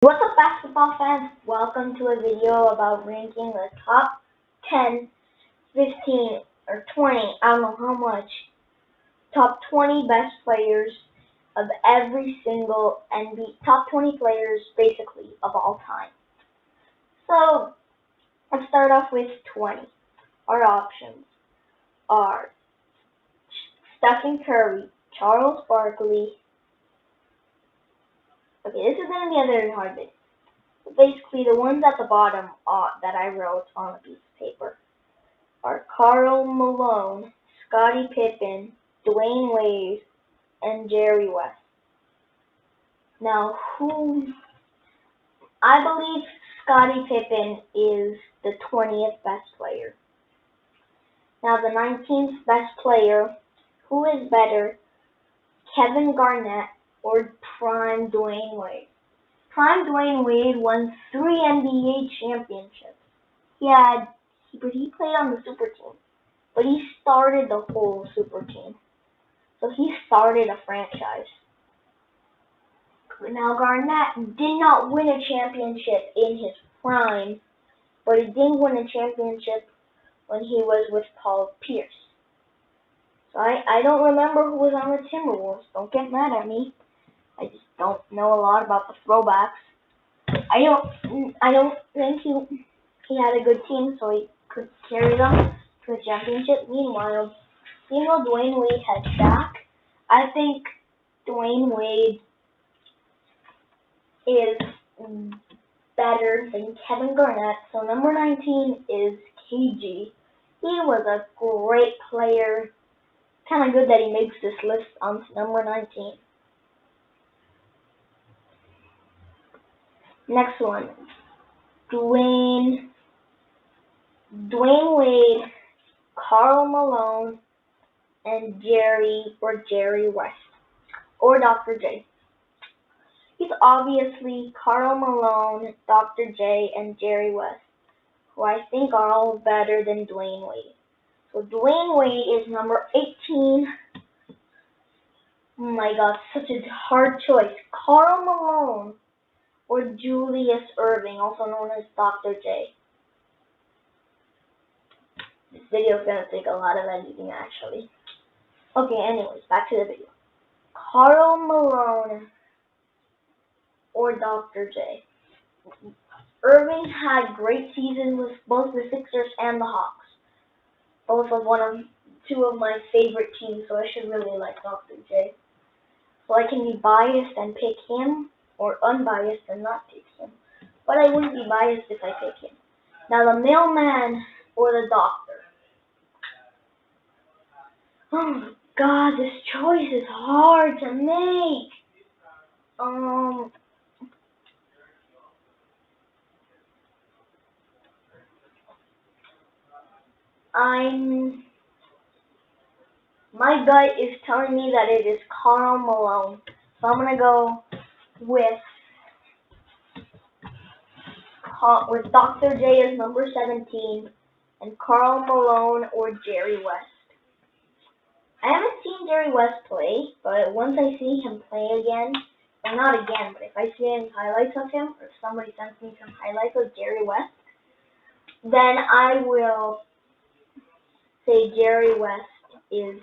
What's up, basketball fans? Welcome to a video about ranking the top 10, 15, or 20, I don't know how much, top 20 best players of every single NBA, top 20 players basically of all time. So, let's start off with 20. Our options are Stephen Curry, Charles Barkley. Okay, this is going to be a very hard bit. Basically, the ones at the bottom that I wrote on a piece of paper are Karl Malone, Scottie Pippen, Dwayne Wade, and Jerry West. Now, I believe Scottie Pippen is the 20th best player. Now, the 19th best player, who is better, Kevin Garnett or prime Dwayne Wade? Prime Dwayne Wade won 3 NBA championships. He played on the super team, but he started the whole super team. So he started a franchise. Now Garnett did not win a championship in his prime, but he did win a championship when he was with Paul Pierce. So I don't remember who was on the Timberwolves. Don't get mad at me. I just don't know a lot about the throwbacks. I don't think he had a good team, so he could carry them to a championship. Meanwhile, Dwayne Wade had Shaq. I think Dwayne Wade is better than Kevin Garnett. So number 19 is KG. He was a great player. Kind of good that he makes this list on number 19. Next one, Dwayne Wade, Karl Malone, and Jerry West, or Dr. J. He's obviously Karl Malone, Dr. J, and Jerry West, who I think are all better than Dwayne Wade. So Dwayne Wade is number 18. Oh my god, such a hard choice. Karl Malone or Julius Erving, also known as Dr. J. This video is going to take a lot of editing, actually. Okay, anyways, back to the video. Karl Malone or Dr. J. Irving had great seasons with both the Sixers and the Hawks. Both of two of my favorite teams, so I should really like Dr. J. So I can be biased and pick him, or unbiased and not pick him. But I wouldn't be biased if I pick him. Now the mailman or the doctor. Oh god, this choice is hard to make. My gut is telling me that it is Karl Malone. So I'm gonna go with Dr. J as number 17 and Karl Malone or Jerry West. I haven't seen Jerry West play, but once I see him play again, or not again, but if I see any highlights of him, or if somebody sends me some highlights of Jerry West, then I will say Jerry West is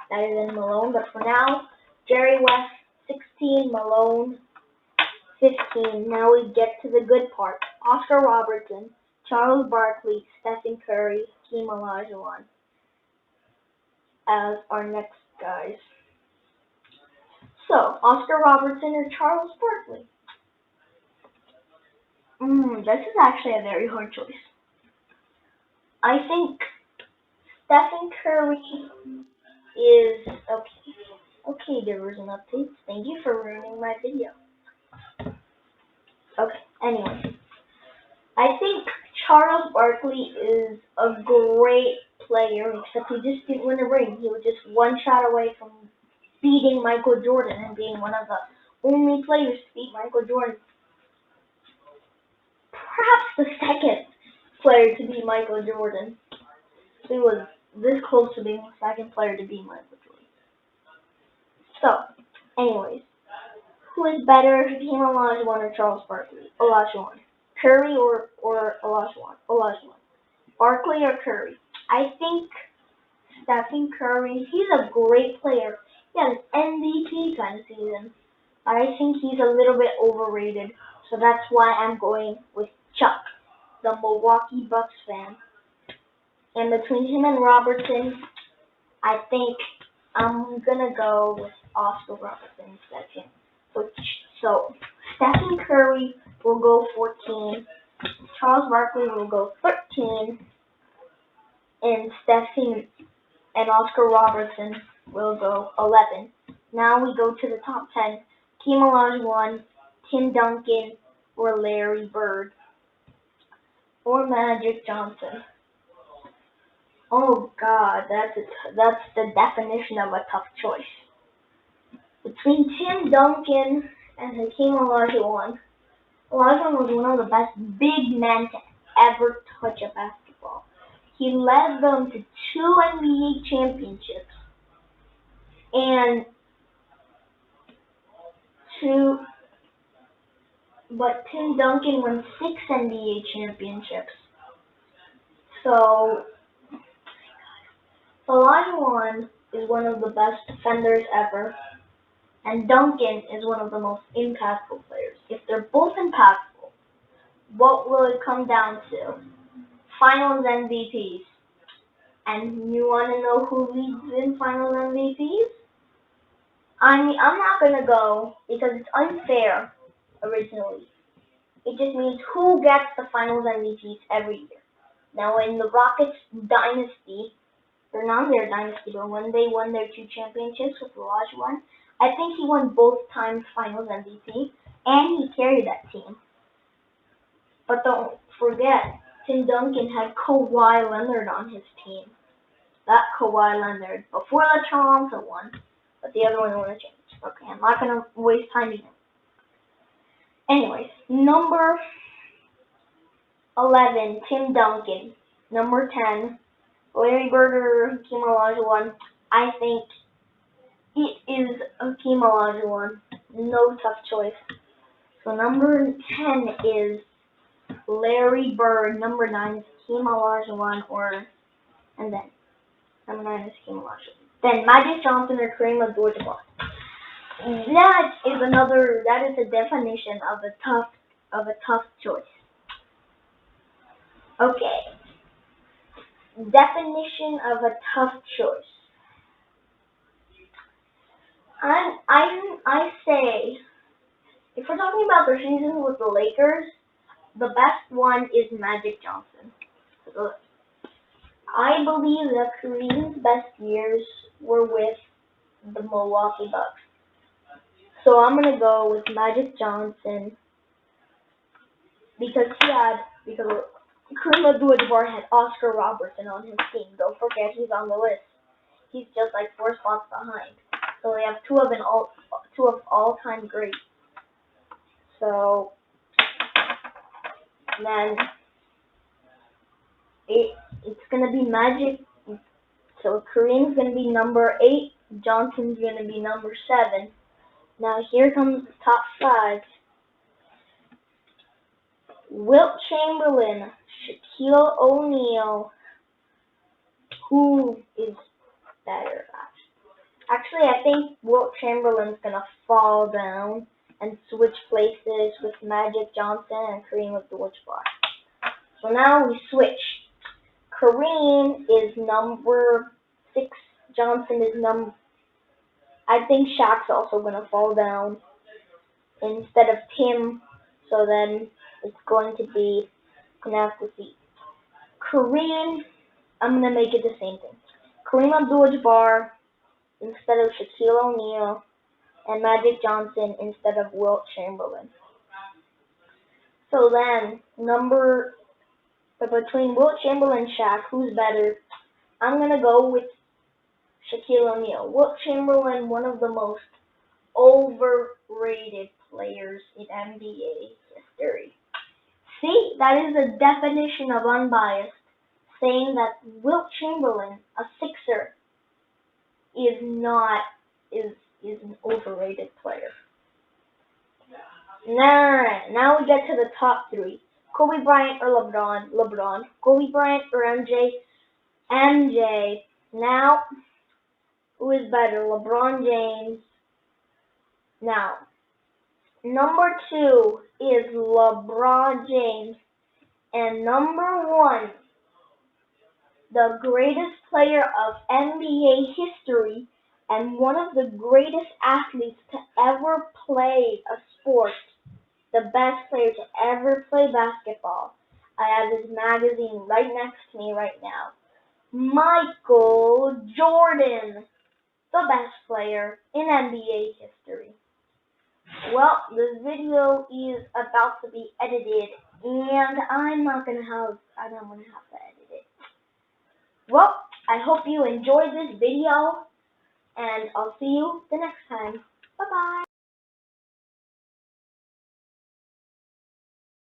better than Malone. But for now, Jerry West 16, Malone 15. Now we get to the good part. Oscar Robertson, Charles Barkley, Stephen Curry, Hakeem Olajuwon as our next guys. So, Oscar Robertson or Charles Barkley? This is actually a very hard choice. I think Stephen Curry is okay. Okay, there was an update. Thank you for ruining my video. Okay, anyway. I think Charles Barkley is a great player, except he just didn't win a ring. He was just one shot away from beating Michael Jordan and being one of the only players to beat Michael Jordan. Perhaps the second player to beat Michael Jordan. He was this close to being the second player to beat Michael Jordan. So, anyways, Who is better, Hakeem Olajuwon or Charles Barkley? Olajuwon. Curry or Olajuwon? Olajuwon. Barkley or Curry? I think Stephen Curry. He's a great player. He had an MVP kind of season. But I think he's a little bit overrated. So that's why I'm going with Chuck, the Milwaukee Bucks fan. And between him and Robertson, I think I'm gonna go with Oscar Robertson second. So Stephen Curry will go 14, Charles Barkley will go 13, and Stephen and Oscar Robertson will go 11. Now we go to the top 10. Hakeem Olajuwon, Tim Duncan, or Larry Bird, or Magic Johnson. Oh God, that's the definition of a tough choice. Between Tim Duncan and Hakeem Olajuwon, Olajuwon was one of the best big men to ever touch a basketball. He led them to 2 NBA championships and but Tim Duncan won 6 NBA championships. So Olajuwon is one of the best defenders ever, and Duncan is one of the most impactful players. If they're both impactful, what will it come down to? Finals MVPs. And you want to know who leads in Finals MVPs? I'm not going to go because it's unfair originally. It just means who gets the Finals MVPs every year. Now, in the Rockets dynasty, they're not their dynasty, but when they won their 2 championships with Olajuwon, I think he won both times Finals MVP, and he carried that team. But don't forget, Tim Duncan had Kawhi Leonard on his team. That Kawhi Leonard, before the Toronto one, but the other one would have changed. Okay, I'm not going to waste time here. Anyways, number 11, Tim Duncan. Number 10, Larry Bird or Hakeem Olajuwon. I think it is Hakeem Olajuwon. No tough choice. So number 10 is Larry Bird. Number 9 is Hakeem Olajuwon, and then number 9 is Hakeem Olajuwon. Then Magic Johnson or Kareem Abdul-Jabbar. That is a definition of a tough choice. Okay. Definition of a tough choice. I say, if we're talking about their season with the Lakers, the best one is Magic Johnson. I believe that Kareem's best years were with the Milwaukee Bucks. So I'm gonna go with Magic Johnson because Kareem Abdul-Jabbar had Oscar Robertson on his team. Don't forget he's on the list. He's just like 4 spots behind. So they have two of all-time greats. So then it's gonna be Magic. So Kareem's gonna be number 8. Johnson's gonna be number 7. Now here comes the top 5. Wilt Chamberlain, Shaquille O'Neal. Who is better? Actually, I think Wilt Chamberlain's gonna fall down and switch places with Magic Johnson and Kareem Abdul-Jabbar. So now we switch. Kareem is number 6. Johnson is I think Shaq's also gonna fall down instead of Tim. So then it's going to be, gonna have to see. Kareem, I'm gonna make it the same thing. Kareem Abdul-Jabbar instead of Shaquille O'Neal, and Magic Johnson instead of Wilt Chamberlain. So then, between Wilt Chamberlain and Shaq, who's better? I'm gonna go with Shaquille O'Neal. Wilt Chamberlain, one of the most overrated players in NBA history. See, that is a definition of unbiased, saying that Wilt Chamberlain, a Sixer, is an overrated player. Now we get to the top three. Kobe Bryant or LeBron? LeBron. Kobe Bryant or MJ? MJ. Now, who is better? LeBron James. Now, number two is LeBron James. And number one, the greatest player of NBA history and one of the greatest athletes to ever play a sport, the best player to ever play basketball. I have his magazine right next to me right now. Michael Jordan, the best player in NBA history. Well, this video is about to be edited, and I don't want to have to edit it. Well, I hope you enjoyed this video, and I'll see you the next time. Bye bye.